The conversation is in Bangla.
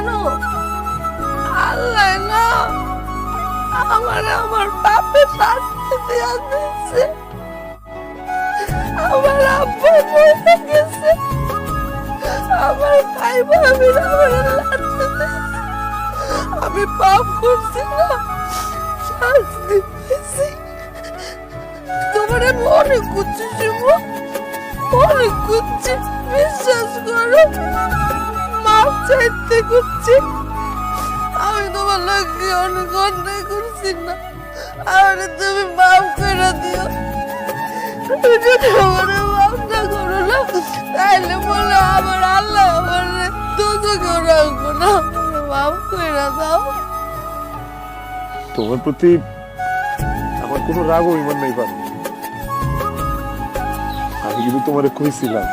জানো, আল্লাহ না আমার বাপের শাস্তি দিয়া দিচ্ছে। আমার আব্বা মরে গেছে, আমার ভাই ভাবিরা আমার লাথি দিছে। আমি পাপ করছি না, শাস্তি পেয়েছি। তোমার আমি অনেক খুঁজছি শিবু, অনেক খুঁজছি, বিশ্বাস করো। মাপ চাইতে খুঁজছি। আমি তোমার লোককে অনেক অন্যায় করছি না, আর তুমি মাফ করে দিও। তুমি যদি আমার মাফ না করো না, তাইলে বলে আমার আল্লাহ আমার দুজকেও রাখবো না। মাফ করে দাও। তোমার প্রতি আমার কোনো রাগ অভিমান নেই পারি। আমি কিন্তু তোমারে কইছিলাম